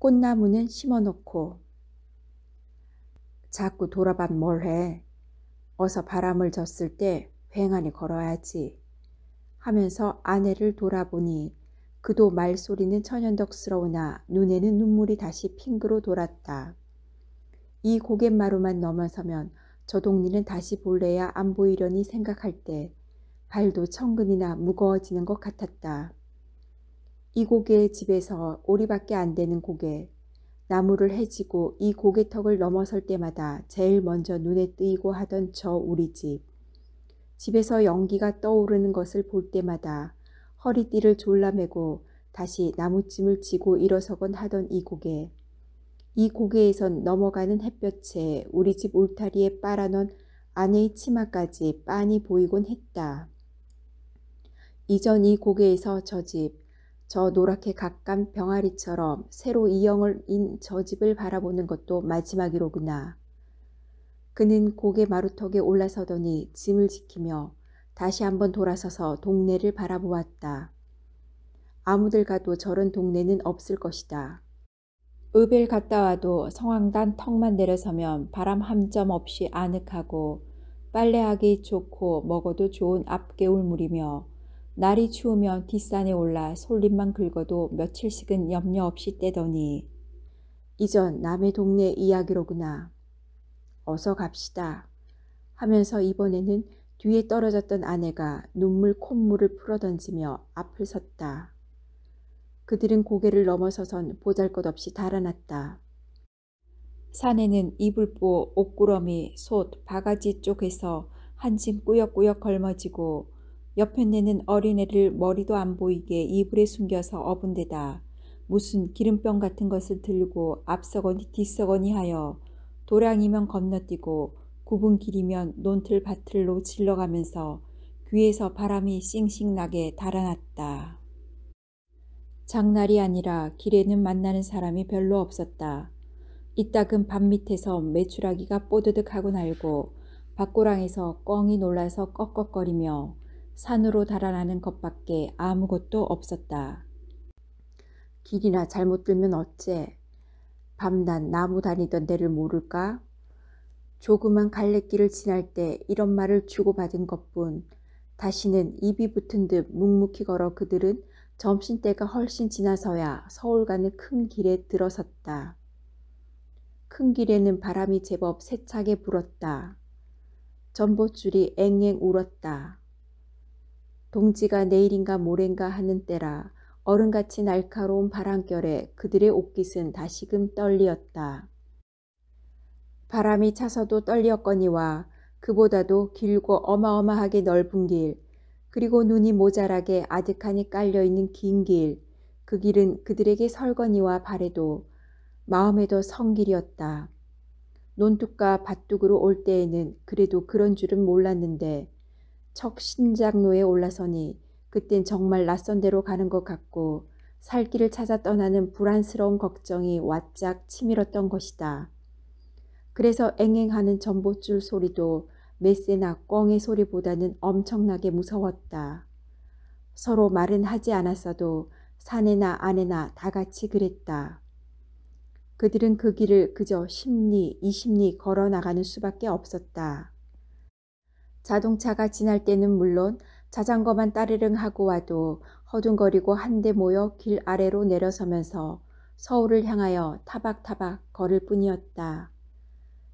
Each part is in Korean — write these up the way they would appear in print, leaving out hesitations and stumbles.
꽃나무는 심어놓고. 자꾸 돌아반 뭘 해. 어서 바람을 졌을 때 휑하니 걸어야지 하면서 아내를 돌아보니 그도 말소리는 천연덕스러우나 눈에는 눈물이 다시 핑그로 돌았다. 이 고갯마루만 넘어서면 저 동리는 다시 볼래야 안 보이려니 생각할 때 발도 천근이나 무거워지는 것 같았다. 이 고개의 집에서 오리밖에 안 되는 고개, 나무를 헤지고 이 고개턱을 넘어설 때마다 제일 먼저 눈에 띄고 하던 저 우리 집. 집에서 연기가 떠오르는 것을 볼 때마다 허리띠를 졸라매고 다시 나무찜을 지고 일어서곤 하던 이 고개. 이 고개에선 넘어가는 햇볕에 우리 집 울타리에 빨아놓은 아내의 치마까지 빤히 보이곤 했다. 이전 이 고개에서 저 집, 저 노랗게 가깐 병아리처럼 새로 이영을 인 저 집을 바라보는 것도 마지막이로구나. 그는 고개 마루턱에 올라서더니 짐을 지키며 다시 한번 돌아서서 동네를 바라보았다. 아무들 가도 저런 동네는 없을 것이다. 읍을 갔다 와도 성황단 턱만 내려서면 바람 한 점 없이 아늑하고 빨래하기 좋고 먹어도 좋은 앞개울물이며 날이 추우면 뒷산에 올라 솔잎만 긁어도 며칠씩은 염려 없이 떼더니 이전 남의 동네 이야기로구나. 어서 갑시다 하면서 이번에는 뒤에 떨어졌던 아내가 눈물 콧물을 풀어던지며 앞을 섰다. 그들은 고개를 넘어서선 보잘것없이 달아났다. 산에는 이불보, 옥구러미, 솥, 바가지 쪽에서 한 짐 꾸역꾸역 걸머지고 옆편에는 어린애를 머리도 안 보이게 이불에 숨겨서 업은 데다 무슨 기름병 같은 것을 들고 앞서거니 뒤서거니 하여 도량이면 건너뛰고 굽은 길이면 논틀 밭틀로 질러가면서 귀에서 바람이 싱싱 나게 달아났다. 장날이 아니라 길에는 만나는 사람이 별로 없었다. 이따금 밭 밑에서 메추라기가 뽀드득하고 날고 밭고랑에서 꿩이 놀라서 꺽꺽거리며 산으로 달아나는 것밖에 아무것도 없었다. 길이나 잘못 들면 어째? 밤낮 나무 다니던 데를 모를까? 조그만 갈래길을 지날 때 이런 말을 주고받은 것뿐 다시는 입이 붙은 듯 묵묵히 걸어 그들은 점심때가 훨씬 지나서야 서울 가는 큰 길에 들어섰다. 큰 길에는 바람이 제법 세차게 불었다. 전봇줄이 앵앵 울었다. 동지가 내일인가 모레인가 하는 때라 어른같이 날카로운 바람결에 그들의 옷깃은 다시금 떨리었다. 바람이 차서도 떨렸거니와 그보다도 길고 어마어마하게 넓은 길, 그리고 눈이 모자라게 아득하니 깔려있는 긴 길, 그 길은 그들에게 설거니와 바래도 마음에도 성길이었다. 논둑과 밭둑으로 올 때에는 그래도 그런 줄은 몰랐는데 척 신장로에 올라서니 그땐 정말 낯선 데로 가는 것 같고 살 길을 찾아 떠나는 불안스러운 걱정이 왓짝 치밀었던 것이다. 그래서 앵앵하는 전봇줄 소리도 메세나 꿩의 소리보다는 엄청나게 무서웠다. 서로 말은 하지 않았어도 사내나 아내나 다 같이 그랬다. 그들은 그 길을 그저 10리, 20리 걸어 나가는 수밖에 없었다. 자동차가 지날 때는 물론 자전거만 따르릉 하고 와도 허둥거리고 한데 모여 길 아래로 내려서면서 서울을 향하여 타박타박 걸을 뿐이었다.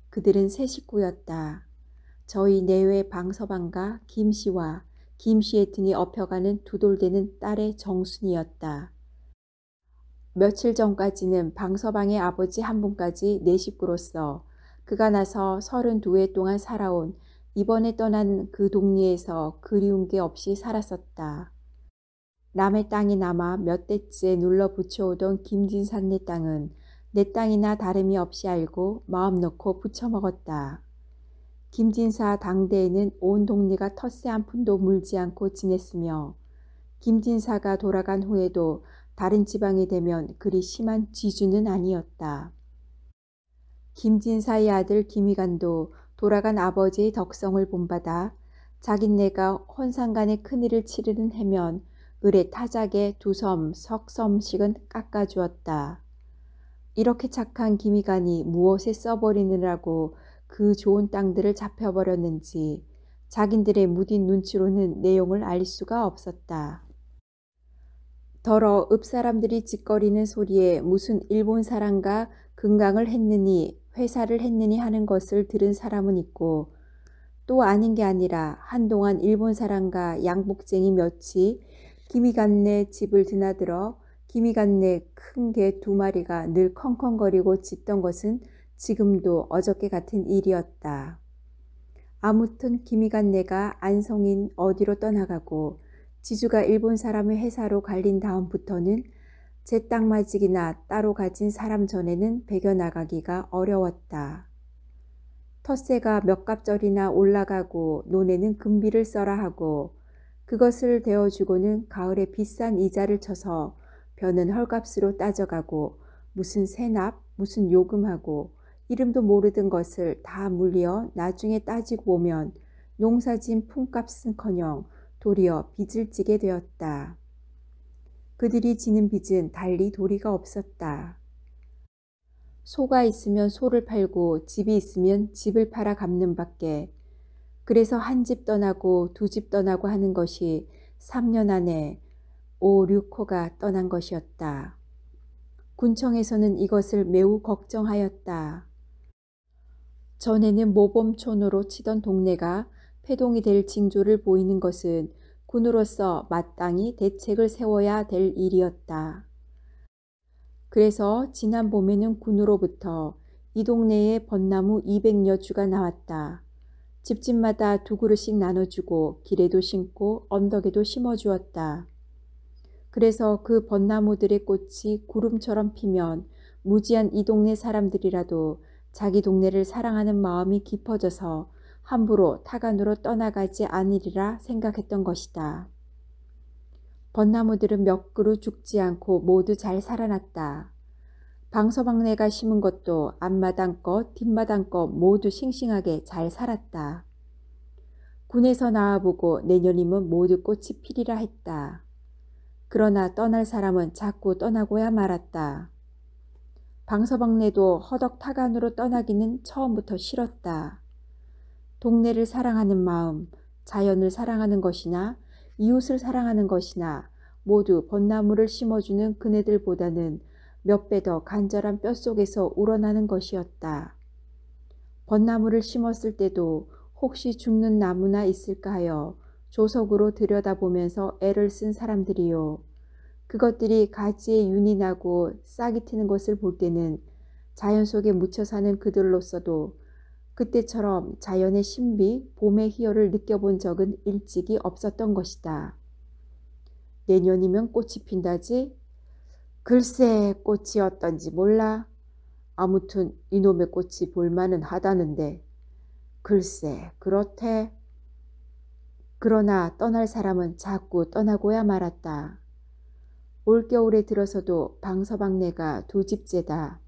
그들은 세 식구였다. 저희 내외 방서방과 김씨와 김씨의 등에 업혀가는 두돌되는 딸의 정순이었다. 며칠 전까지는 방서방의 아버지 한 분까지 네 식구로서 그가 나서 32해 동안 살아온 이번에 떠난 그 동리에서 그리운 게 없이 살았었다. 남의 땅이 남아 몇 대째 눌러 붙여오던 김진산네 땅은 내 땅이나 다름이 없이 알고 마음 놓고 부쳐먹었다. 김진사 당대에는 온 동네가 텃세 한 푼도 물지 않고 지냈으며 김진사가 돌아간 후에도 다른 지방이 되면 그리 심한 지주는 아니었다. 김진사의 아들 김희간도 돌아간 아버지의 덕성을 본받아 자기네가 혼상간에 큰일을 치르는 해면 을의 타작에 2섬, 석섬씩은 깎아주었다. 이렇게 착한 기미간이 무엇에 써버리느라고 그 좋은 땅들을 잡혀버렸는지 자긴들의 무딘 눈치로는 내용을 알 수가 없었다. 더러 읍사람들이 짓거리는 소리에 무슨 일본 사람과 금강을 했느니 회사를 했느니 하는 것을 들은 사람은 있고, 또 아닌 게 아니라 한동안 일본 사람과 양복쟁이 몇이 기미간네 집을 드나들어 기미간네 큰 개 2마리가 늘 컹컹거리고 짖던 것은 지금도 어저께 같은 일이었다. 아무튼 기미간네가 안성인 어디로 떠나가고 지주가 일본 사람의 회사로 갈린 다음부터는 제 땅마직이나 따로 가진 사람 전에는 배겨나가기가 어려웠다. 텃세가 몇 갑절이나 올라가고 논에는 금비를 써라 하고 그것을 대어주고는 가을에 비싼 이자를 쳐서 벼는 헐값으로 따져가고 무슨 세납 무슨 요금하고 이름도 모르던 것을 다 물려 나중에 따지고 보면 농사진 품값은커녕 도리어 빚을 지게 되었다. 그들이 지는 빚은 달리 도리가 없었다. 소가 있으면 소를 팔고 집이 있으면 집을 팔아 갚는 밖에. 그래서 한 집 떠나고 2집 떠나고 하는 것이 3년 안에 5, 6호가 떠난 것이었다. 군청에서는 이것을 매우 걱정하였다. 전에는 모범촌으로 치던 동네가 폐동이 될 징조를 보이는 것은 군으로서 마땅히 대책을 세워야 될 일이었다. 그래서 지난 봄에는 군으로부터 이 동네에 벚나무 200여 주가 나왔다. 집집마다 2그루씩 나눠주고 길에도 심고 언덕에도 심어주었다. 그래서 그 벚나무들의 꽃이 구름처럼 피면 무지한 이 동네 사람들이라도 자기 동네를 사랑하는 마음이 깊어져서 함부로 타간으로 떠나가지 않으리라 생각했던 것이다. 벚나무들은 몇 그루 죽지 않고 모두 잘 살아났다. 방서방네가 심은 것도 앞마당 것, 뒷마당 것 모두 싱싱하게 잘 살았다. 군에서 나와보고 내년이면 모두 꽃이 피리라 했다. 그러나 떠날 사람은 자꾸 떠나고야 말았다. 방서방네도 허덕 타간으로 떠나기는 처음부터 싫었다. 동네를 사랑하는 마음, 자연을 사랑하는 것이나 이웃을 사랑하는 것이나 모두 벚나무를 심어주는 그네들보다는 몇 배 더 간절한 뼛속에서 우러나는 것이었다. 벚나무를 심었을 때도 혹시 죽는 나무나 있을까 하여 조석으로 들여다보면서 애를 쓴 사람들이요. 그것들이 가지에 윤이 나고 싹이 트는 것을 볼 때는 자연 속에 묻혀 사는 그들로서도 그때처럼 자연의 신비, 봄의 희열을 느껴본 적은 일찍이 없었던 것이다. 내년이면 꽃이 핀다지? 글쎄 꽃이 어떤지 몰라. 아무튼 이놈의 꽃이 볼만은 하다는데. 글쎄 그렇대. 그러나 떠날 사람은 자꾸 떠나고야 말았다. 올겨울에 들어서도 방서방네가 2집째다.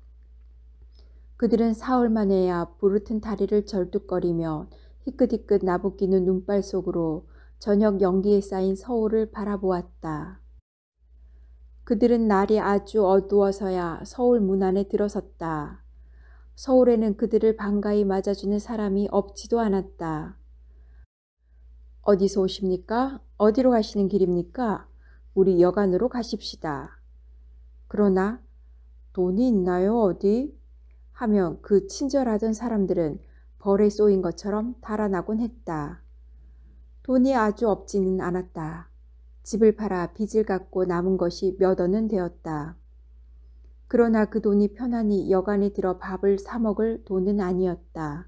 그들은 사흘 만에야 부르튼 다리를 절뚝거리며 희끗희끗 나부끼는 눈발 속으로 저녁 연기에 쌓인 서울을 바라보았다. 그들은 날이 아주 어두워서야 서울 문 안에 들어섰다. 서울에는 그들을 반가이 맞아주는 사람이 없지도 않았다. 어디서 오십니까? 어디로 가시는 길입니까? 우리 여간으로 가십시다. 그러나 돈이 있나요 어디? 하면 그 친절하던 사람들은 벌에 쏘인 것처럼 달아나곤 했다. 돈이 아주 없지는 않았다. 집을 팔아 빚을 갚고 남은 것이 몇 원은 되었다. 그러나 그 돈이 편안히 여간에 들어 밥을 사 먹을 돈은 아니었다.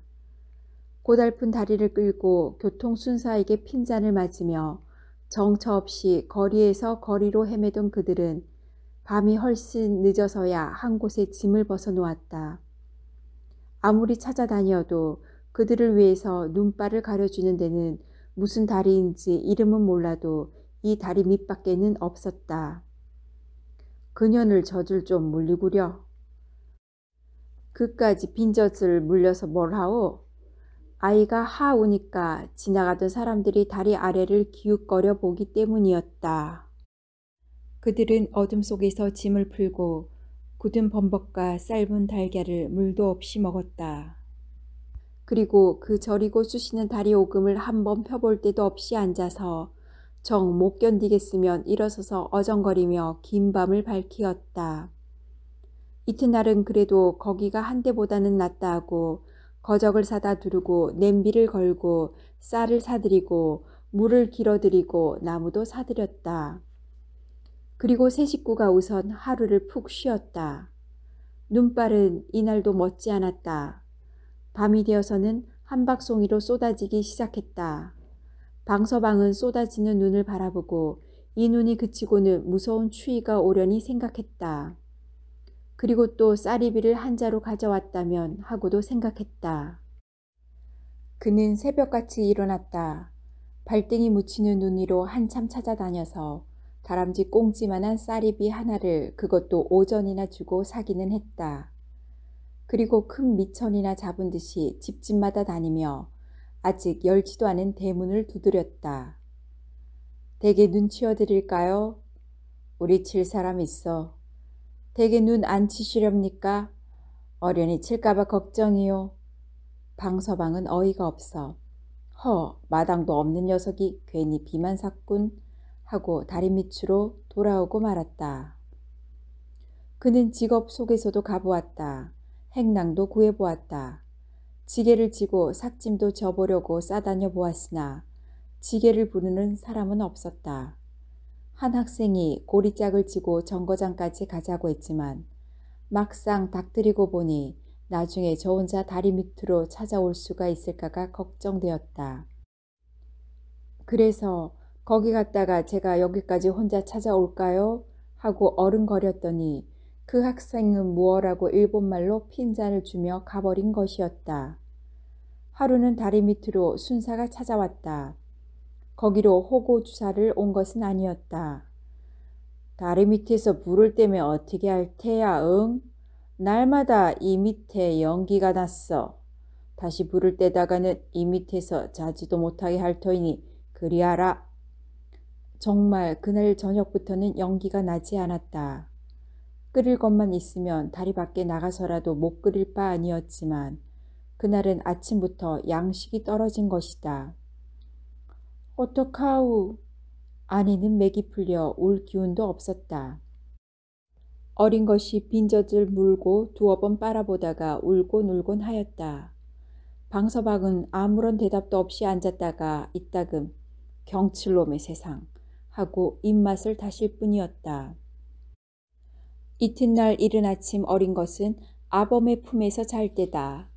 고달픈 다리를 끌고 교통순사에게 핀잔을 맞으며 정처 없이 거리에서 거리로 헤매던 그들은 밤이 훨씬 늦어서야 한 곳에 짐을 벗어놓았다. 아무리 찾아다녀도 그들을 위해서 눈발을 가려주는 데는 무슨 다리인지 이름은 몰라도 이 다리 밑밖에는 없었다. 그년을 젖을 좀 물리구려. 그까지 빈젖을 물려서 뭘 하오? 아이가 하우니까 지나가던 사람들이 다리 아래를 기웃거려 보기 때문이었다. 그들은 어둠 속에서 짐을 풀고 굳은 범벅과 삶은 달걀을 물도 없이 먹었다. 그리고 그 저리고 쑤시는 다리 오금을 한번 펴볼 때도 없이 앉아서 정 못 견디겠으면 일어서서 어정거리며 긴 밤을 밝히었다. 이튿날은 그래도 거기가 한때보다는 낫다 하고 거적을 사다 두르고 냄비를 걸고 쌀을 사들이고 물을 길어들이고 나무도 사들였다. 그리고 세 식구가 우선 하루를 푹 쉬었다. 눈발은 이날도 멋지 않았다. 밤이 되어서는 한박송이로 쏟아지기 시작했다. 방서방은 쏟아지는 눈을 바라보고 이 눈이 그치고는 무서운 추위가 오려니 생각했다. 그리고 또 쌀이비를 한 자루 가져왔다면 하고도 생각했다. 그는 새벽같이 일어났다. 발등이 묻히는 눈 위로 한참 찾아다녀서 다람쥐 꽁지만한 쌀이비 하나를 그것도 오전이나 주고 사기는 했다. 그리고 큰 미천이나 잡은 듯이 집집마다 다니며 아직 열지도 않은 대문을 두드렸다. 댁에 눈 치워드릴까요? 우리 칠 사람 있어. 댁에 눈 안 치시렵니까? 어련히 칠까봐 걱정이요. 방서방은 어이가 없어. 마당도 없는 녀석이 괜히 비만 샀군 하고 다리 밑으로 돌아오고 말았다. 그는 직업 속에서도 가보았다. 행랑도 구해보았다. 지게를 지고 삭짐도 져보려고 싸다녀 보았으나 지게를 부르는 사람은 없었다. 한 학생이 고리짝을 지고 정거장까지 가자고 했지만 막상 닥들이고 보니 나중에 저 혼자 다리 밑으로 찾아올 수가 있을까가 걱정되었다. 그래서 거기 갔다가 제가 여기까지 혼자 찾아올까요? 하고 어른거렸더니 그 학생은 무어라고 일본말로 핀잔을 주며 가버린 것이었다. 하루는 다리 밑으로 순사가 찾아왔다. 거기로 호고 주사를 온 것은 아니었다. 다리 밑에서 불을 떼면 어떻게 할 테야, 응? 날마다 이 밑에 연기가 났어. 다시 불을 떼다가는 이 밑에서 자지도 못하게 할 터이니 그리하라. 정말 그날 저녁부터는 연기가 나지 않았다. 끓일 것만 있으면 다리 밖에 나가서라도 못 끓일 바 아니었지만 그날은 아침부터 양식이 떨어진 것이다. 어떡하우. 아내는 맥이 풀려 울 기운도 없었다. 어린 것이 빈젖을 물고 두어 번 빨아보다가 울곤 울곤 하였다. 방서방은 아무런 대답도 없이 앉았다가 이따금 경칠놈의 세상 하고 입맛을 다실 뿐이었다. 이튿날 이른 아침 어린 것은 아범의 품에서 잘 때다.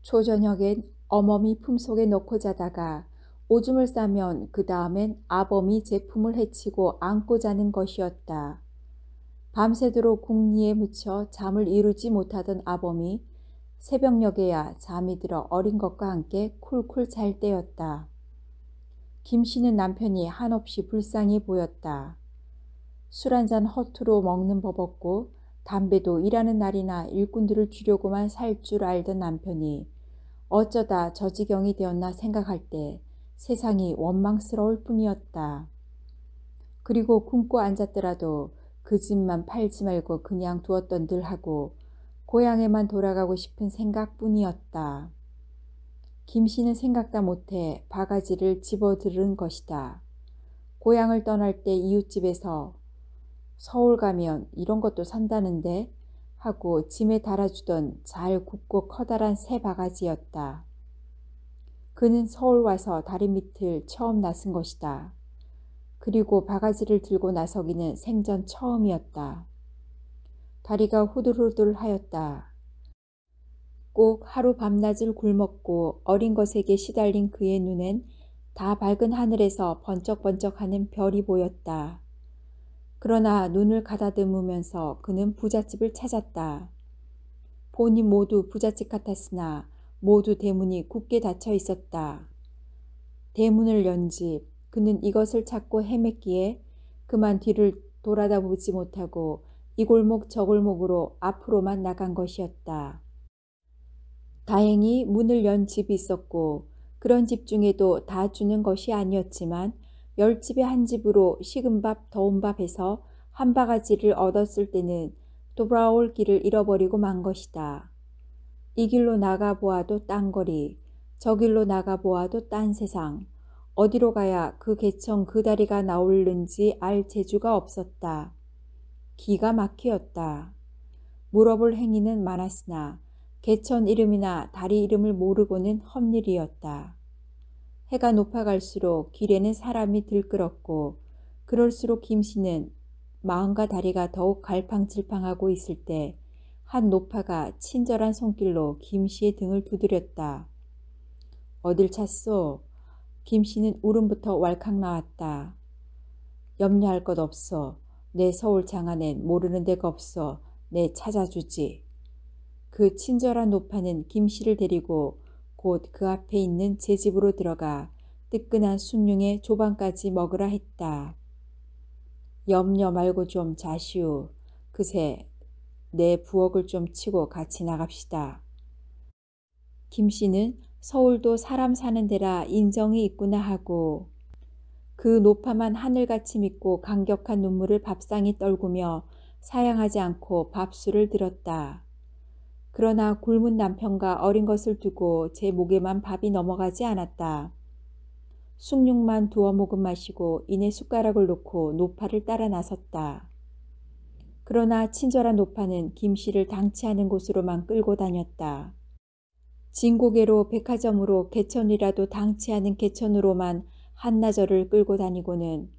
초저녁엔 어머니 품속에 넣고 자다가 오줌을 싸면 그 다음엔 아범이 제 품을 헤치고 안고 자는 것이었다. 밤새도록 궁리에 묻혀 잠을 이루지 못하던 아범이 새벽녘에야 잠이 들어 어린 것과 함께 쿨쿨 잘 때였다. 김씨는 남편이 한없이 불쌍히 보였다. 술 한잔 허투루 먹는 법 없고 담배도 일하는 날이나 일꾼들을 주려고만 살 줄 알던 남편이 어쩌다 저 지경이 되었나 생각할 때 세상이 원망스러울 뿐이었다. 그리고 굶고 앉았더라도 그 집만 팔지 말고 그냥 두었던들 하고 고향에만 돌아가고 싶은 생각뿐이었다. 김씨는 생각다 못해 바가지를 집어들은 것이다. 고향을 떠날 때 이웃집에서 서울 가면 이런 것도 산다는데 하고 짐에 달아주던 잘 굽고 커다란 새 바가지였다. 그는 서울 와서 다리 밑을 처음 나선 것이다. 그리고 바가지를 들고 나서기는 생전 처음이었다. 다리가 후들후들하였다. 꼭 하루 밤낮을 굶었고 어린 것에게 시달린 그의 눈엔 다 밝은 하늘에서 번쩍번쩍하는 별이 보였다. 그러나 눈을 가다듬으면서 그는 부잣집을 찾았다. 본이 모두 부잣집 같았으나 모두 대문이 굳게 닫혀 있었다. 대문을 연 집, 그는 이것을 찾고 헤맸기에 그만 뒤를 돌아다보지 못하고 이 골목 저 골목으로 앞으로만 나간 것이었다. 다행히 문을 연 집이 있었고 그런 집 중에도 다 주는 것이 아니었지만 10집에 한 집으로 식은 밥 더운 밥 해서 한 바가지를 얻었을 때는 돌아올 길을 잃어버리고 만 것이다. 이 길로 나가보아도 딴 거리, 저 길로 나가보아도 딴 세상, 어디로 가야 그 개천 그 다리가 나올는지 알 재주가 없었다. 기가 막히었다. 물어볼 행위는 많았으나 개천 이름이나 다리 이름을 모르고는 헛일이었다. 해가 높아갈수록 길에는 사람이 들끓었고 그럴수록 김씨는 마음과 다리가 더욱 갈팡질팡하고 있을 때 한 노파가 친절한 손길로 김씨의 등을 두드렸다. 어딜 찼소? 김씨는 울음부터 왈칵 나왔다. 염려할 것 없어. 내 서울 장안엔 모르는 데가 없어. 내 찾아주지. 그 친절한 노파는 김씨를 데리고 곧 그 앞에 있는 제 집으로 들어가 뜨끈한 숭늉의 조방까지 먹으라 했다. 염려 말고 좀 자시오. 그새 내 부엌을 좀 치고 같이 나갑시다. 김씨는 서울도 사람 사는 데라 인정이 있구나 하고 그 노파만 하늘같이 믿고 감격한 눈물을 밥상에 떨구며 사양하지 않고 밥술을 들었다. 그러나 굶은 남편과 어린 것을 두고 제 목에만 밥이 넘어가지 않았다. 숭늉만 두어 모금 마시고 이내 숟가락을 놓고 노파를 따라 나섰다. 그러나 친절한 노파는 김씨를 당치 않은 곳으로만 끌고 다녔다. 진고개로 백화점으로 개천이라도 당치 않은 개천으로만 한나절을 끌고 다니고는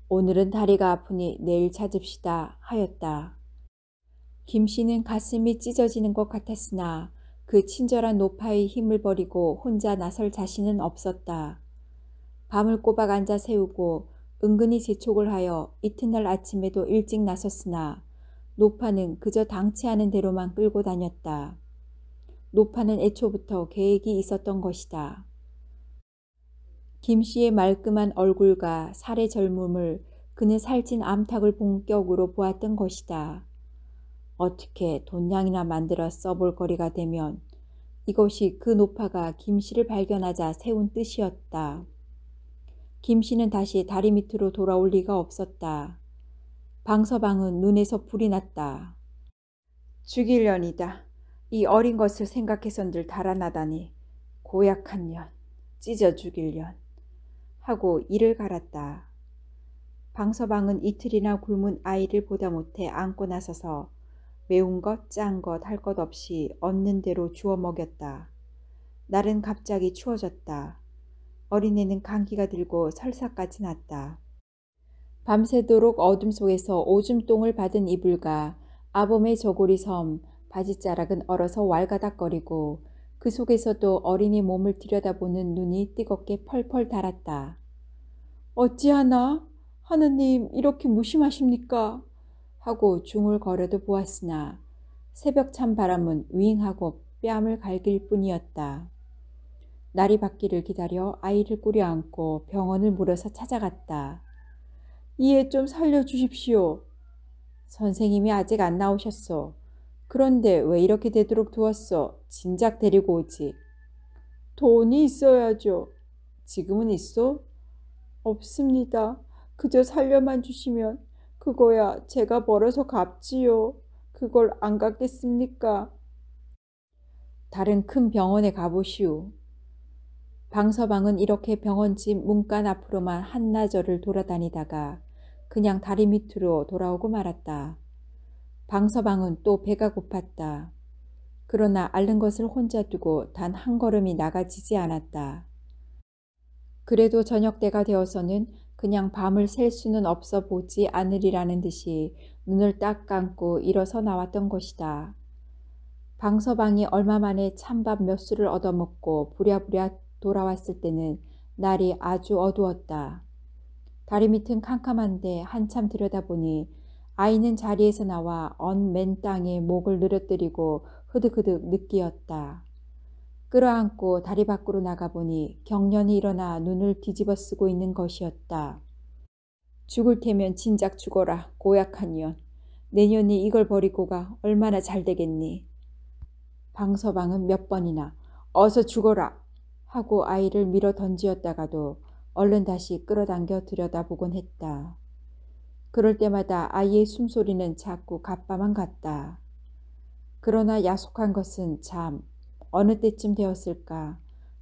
오늘은 다리가 아프니 내일 찾읍시다 하였다. 김씨는 가슴이 찢어지는 것 같았으나 그 친절한 노파의 힘을 버리고 혼자 나설 자신은 없었다. 밤을 꼬박 앉아 세우고 은근히 재촉을 하여 이튿날 아침에도 일찍 나섰으나 노파는 그저 당치 않은 대로만 끌고 다녔다. 노파는 애초부터 계획이 있었던 것이다. 김씨의 말끔한 얼굴과 살의 젊음을 그는 살찐 암탉을 본격으로 보았던 것이다. 어떻게 돈냥이나 만들어 써볼 거리가 되면 이것이 그 노파가 김씨를 발견하자 세운 뜻이었다. 김씨는 다시 다리 밑으로 돌아올 리가 없었다. 방서방은 눈에서 불이 났다. 죽일년이다. 이 어린 것을 생각해선들 달아나다니 고약한 년, 찢어 죽일년 하고 이를 갈았다. 방서방은 이틀이나 굶은 아이를 보다 못해 안고 나서서 매운 것, 짠 것 할 것 없이 얻는 대로 주워 먹였다. 날은 갑자기 추워졌다. 어린애는 감기가 들고 설사까지 났다. 밤새도록 어둠 속에서 오줌똥을 받은 이불과 아범의 저고리 섬, 바지자락은 얼어서 왈가닥거리고 그 속에서도 어린이 몸을 들여다보는 눈이 뜨겁게 펄펄 달았다. 어찌하나? 하느님 이렇게 무심하십니까? 하고 중얼거려도 보았으나 새벽 찬 바람은 윙하고 뺨을 갈길 뿐이었다. 날이 밝기를 기다려 아이를 꾸려 안고 병원을 물어서 찾아갔다. 이 애 좀 살려주십시오. 선생님이 아직 안 나오셨소. 그런데 왜 이렇게 되도록 두었소? 진작 데리고 오지. 돈이 있어야죠. 지금은 있소? 없습니다. 그저 살려만 주시면 그거야 제가 벌어서 갚지요. 그걸 안 갚겠습니까? 다른 큰 병원에 가보시오. 방서방은 이렇게 병원집 문간 앞으로만 한나절을 돌아다니다가 그냥 다리 밑으로 돌아오고 말았다. 방서방은 또 배가 고팠다. 그러나 앓는 것을 혼자 두고 단 한 걸음이 나가지지 않았다. 그래도 저녁 때가 되어서는 그냥 밤을 샐 수는 없어 보지 않으리라는 듯이 눈을 딱 감고 일어서 나왔던 것이다. 방서방이 얼마 만에 찬밥 몇 수를 얻어먹고 부랴부랴 돌아왔을 때는 날이 아주 어두웠다. 다리 밑은 캄캄한데 한참 들여다보니 아이는 자리에서 나와 언 맨 땅에 목을 늘어뜨리고 흐득흐득 느끼었다. 끌어안고 다리 밖으로 나가보니 경련이 일어나 눈을 뒤집어 쓰고 있는 것이었다. 죽을 테면 진작 죽어라 고약한 년. 내년이 이걸 버리고 가 얼마나 잘 되겠니. 방서방은 몇 번이나 어서 죽어라 하고 아이를 밀어 던지었다가도 얼른 다시 끌어당겨 들여다보곤 했다. 그럴 때마다 아이의 숨소리는 자꾸 가빠만 갔다. 그러나 야속한 것은 잠. 어느 때쯤 되었을까?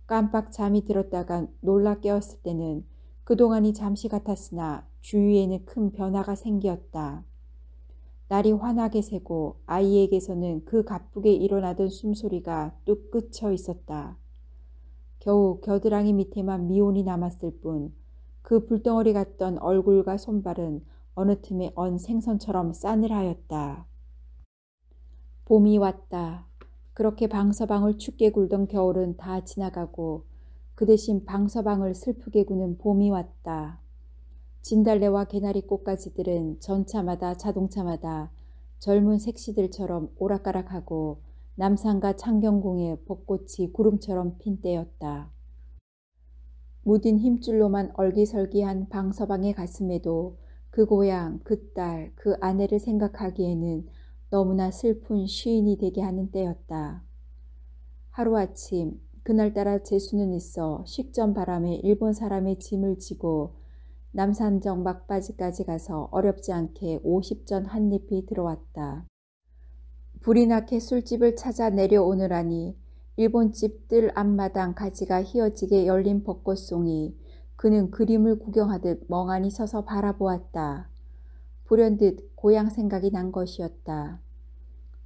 깜빡 잠이 들었다가 놀라 깨었을 때는 그동안이 잠시 같았으나 주위에는 큰 변화가 생기었다. 날이 환하게 새고 아이에게서는 그 가쁘게 일어나던 숨소리가 뚝 끊겨 있었다. 겨우 겨드랑이 밑에만 미온이 남았을 뿐 그 불덩어리 같던 얼굴과 손발은 어느 틈에 언 생선처럼 싸늘하였다. 봄이 왔다. 그렇게 방서방을 춥게 굴던 겨울은 다 지나가고 그 대신 방서방을 슬프게 구는 봄이 왔다. 진달래와 개나리 꽃가지들은 전차마다 자동차마다 젊은 색시들처럼 오락가락하고 남산과 창경궁에 벚꽃이 구름처럼 핀 때였다. 무딘 힘줄로만 얼기설기한 방서방의 가슴에도 그 고향, 그 딸, 그 아내를 생각하기에는 너무나 슬픈 시인이 되게 하는 때였다. 하루아침 그날따라 재수는 있어 식전 바람에 일본 사람의 짐을 지고 남산정 막바지까지 가서 어렵지 않게 50전 한 잎이 들어왔다. 불이 나게 술집을 찾아 내려오느라니 일본집 뜰 앞마당 가지가 휘어지게 열린 벚꽃송이 그는 그림을 구경하듯 멍하니 서서 바라보았다. 불현듯 고향 생각이 난 것이었다.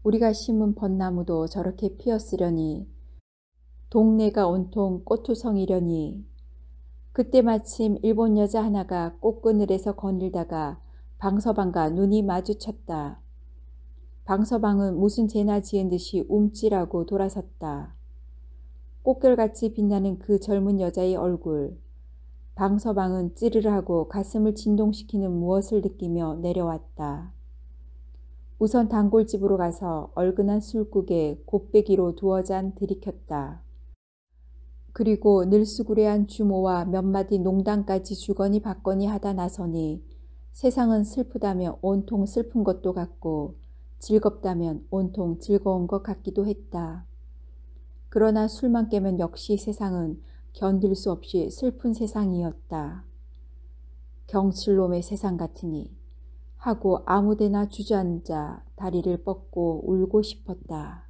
우리가 심은 벚나무도 저렇게 피었으려니 동네가 온통 꽃투성이려니 그때 마침 일본 여자 하나가 꽃그늘에서 거닐다가 방서방과 눈이 마주쳤다. 방서방은 무슨 죄나 지은 듯이 움찔하고 돌아섰다. 꽃결같이 빛나는 그 젊은 여자의 얼굴. 방서방은 찌르르하고 가슴을 진동시키는 무엇을 느끼며 내려왔다. 우선 단골집으로 가서 얼큰한 술국에 곱배기로 두어 잔 들이켰다. 그리고 늘수구레한 주모와 몇 마디 농담까지 주거니 받거니 하다 나서니 세상은 슬프다면 온통 슬픈 것도 같고 즐겁다면 온통 즐거운 것 같기도 했다. 그러나 술만 깨면 역시 세상은 견딜 수 없이 슬픈 세상이었다. 경칠놈의 세상 같으니 하고 아무데나 주저앉아 다리를 뻗고 울고 싶었다.